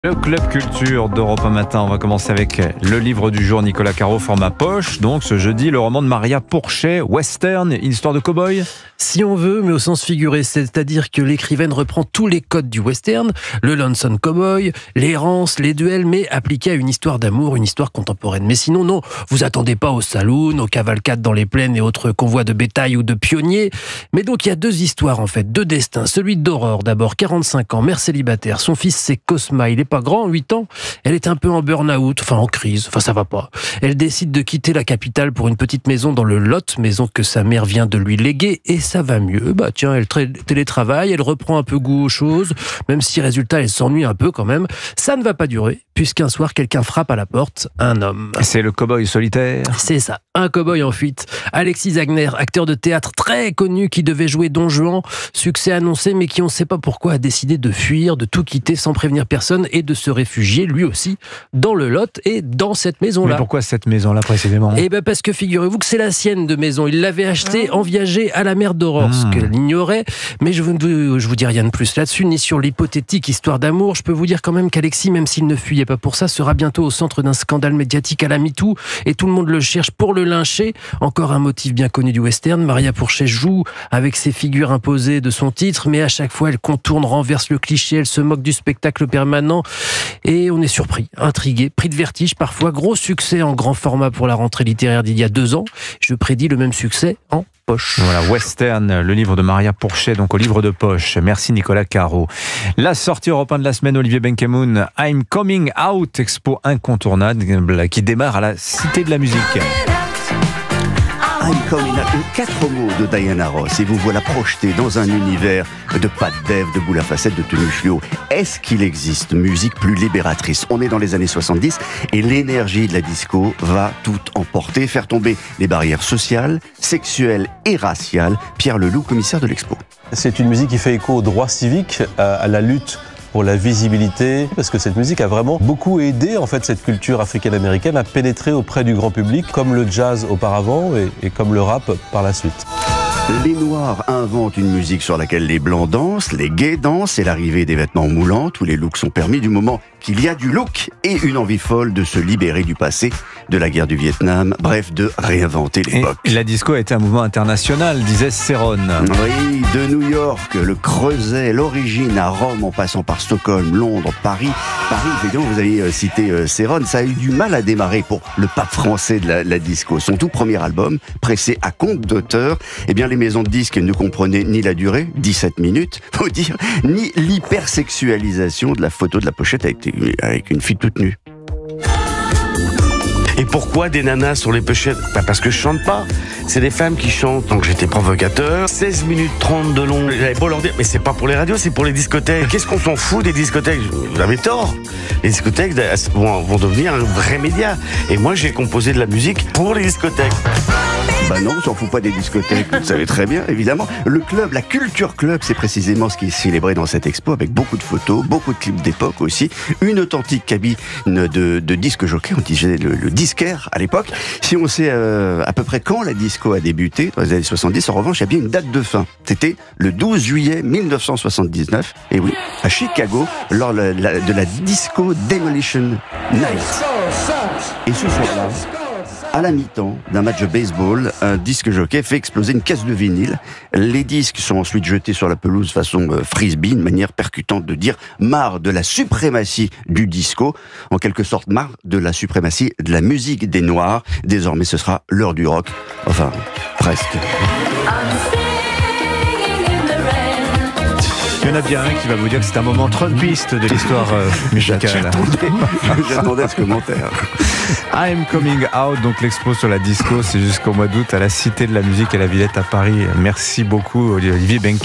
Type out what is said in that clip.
Le Club Culture d'Europe 1 Matin, on va commencer avec le livre du jour, Nicolas Caro, format poche. Donc ce jeudi, le roman de Maria Pourchet, Western, une histoire de cow-boy. Si on veut, mais au sens figuré, c'est-à-dire que l'écrivaine reprend tous les codes du western, le lonesome cowboy, l'errance, les duels, mais appliqués à une histoire d'amour, une histoire contemporaine. Mais sinon, non, vous attendez pas au saloon, aux cavalcades dans les plaines et autres convois de bétail ou de pionniers. Mais donc il y a deux histoires en fait, deux destins. Celui d'Aurore d'abord, 45 ans, mère célibataire. Son fils c'est Cosma, il est pas grand, 8 ans. Elle est un peu en burn-out, enfin en crise, enfin ça va pas. Elle décide de quitter la capitale pour une petite maison dans le Lot, maison que sa mère vient de lui léguer, et ça va mieux. Bah tiens, elle télétravaille, elle reprend un peu goût aux choses, même si résultat elle s'ennuie un peu quand même. Ça ne va pas durer, puisqu'un soir quelqu'un frappe à la porte, un homme. C'est le cow-boy solitaire. C'est ça, un cow-boy en fuite. Alexis Zagner, acteur de théâtre très connu qui devait jouer Don Juan, succès annoncé mais qui on ne sait pas pourquoi a décidé de fuir, de tout quitter sans prévenir personne et de se réfugier lui aussi dans le Lot et dans cette maison-là. Mais pourquoi cette maison-là précisément ? Eh bien parce que figurez-vous que c'est la sienne de maison. Il l'avait achetée en viager à la mère d'Aurore, ce qu'elle ignorait. Mais je vous dis rien de plus là-dessus, ni sur l'hypothétique histoire d'amour. Je peux vous dire quand même qu'Alexis, même s'il ne fuyait pas pour ça, sera bientôt au centre d'un scandale médiatique à la MeToo et tout le monde le cherche pour le lyncher. Encore un motif bien connu du western. Maria Pourchet joue avec ses figures imposées de son titre, mais à chaque fois elle contourne, renverse le cliché, elle se moque du spectacle permanent et on est surpris, intrigué, pris de vertige parfois. Gros succès en grand format pour la rentrée littéraire d'il y a 2 ans. Je prédis le même succès en poche. Voilà, Western, le livre de Maria Pourchet, donc au livre de poche. Merci Nicolas Caro. La sortie Europe 1 de la semaine, Olivier Benkemoun, I'm Coming Out, expo incontournable qui démarre à la Cité de la Musique. I'm Coming Out, 4 mots de Diana Ross, et vous voilà projeté dans un univers de pâte d'Ève, de boules à facettes, de tenues fluo. Est-ce qu'il existe musique plus libératrice ? On est dans les années 70 et l'énergie de la disco va tout emporter, faire tomber les barrières sociales, sexuelles et raciales. Pierre Leloup, commissaire de l'expo. C'est une musique qui fait écho au droit civique, à la lutte pour la visibilité, parce que cette musique a vraiment beaucoup aidé en fait cette culture africaine-américaine à pénétrer auprès du grand public, comme le jazz auparavant et comme le rap par la suite. Les Noirs inventent une musique sur laquelle les Blancs dansent, les gays dansent, et l'arrivée des vêtements moulants, tous les looks sont permis du moment qu'il y a du look et une envie folle de se libérer du passé, de la guerre du Vietnam, bref, de réinventer l'époque. Et la disco a été un mouvement international, disait Céron. Oui, de New York, le Creuset, l'origine à Rome, en passant par Stockholm, Londres, Paris. Paris, évidemment, vous avez cité Céron, ça a eu du mal à démarrer pour le pape français de la disco. Son tout premier album, pressé à compte d'auteur, eh bien, les maisons de disques ne comprenaient ni la durée, 17 minutes, faut dire, ni l'hypersexualisation de la photo de la pochette avec une fille toute nue. Et pourquoi des nanas sur les pochettes ? Parce que je chante pas. C'est des femmes qui chantent. Donc j'étais provocateur. 16 minutes 30 de long. J'avais beau leur dire, mais c'est pas pour les radios, c'est pour les discothèques. Qu'est-ce qu'on s'en fout des discothèques ? Vous avez tort. Les discothèques vont devenir un vrai média. Et moi, j'ai composé de la musique pour les discothèques. Bah non, on s'en fout pas des discothèques, vous le savez très bien, évidemment. Le club, la Culture Club, c'est précisément ce qui est célébré dans cette expo, avec beaucoup de photos, beaucoup de clips d'époque aussi, une authentique cabine de disque jockey, on disait le disquaire à l'époque. Si on sait à peu près quand la disco a débuté, dans les années 70, en revanche, il y a bien une date de fin. C'était le 12 juillet 1979, et oui, à Chicago, lors de la Disco Demolition Night. Et ce soir-là, à la mi-temps d'un match de baseball, un disque jockey fait exploser une caisse de vinyle. Les disques sont ensuite jetés sur la pelouse façon frisbee, une manière percutante de dire marre de la suprématie du disco, en quelque sorte marre de la suprématie de la musique des Noirs. Désormais, ce sera l'heure du rock. Enfin, presque. Il y en a bien un qui va vous dire que c'est un moment trumpiste de l'histoire musicale. J'attendais ce commentaire. I'm Coming Out, donc l'expo sur la disco, c'est jusqu'au mois d'août à la Cité de la Musique à la Villette à Paris. Merci beaucoup Olivier Benkemoun.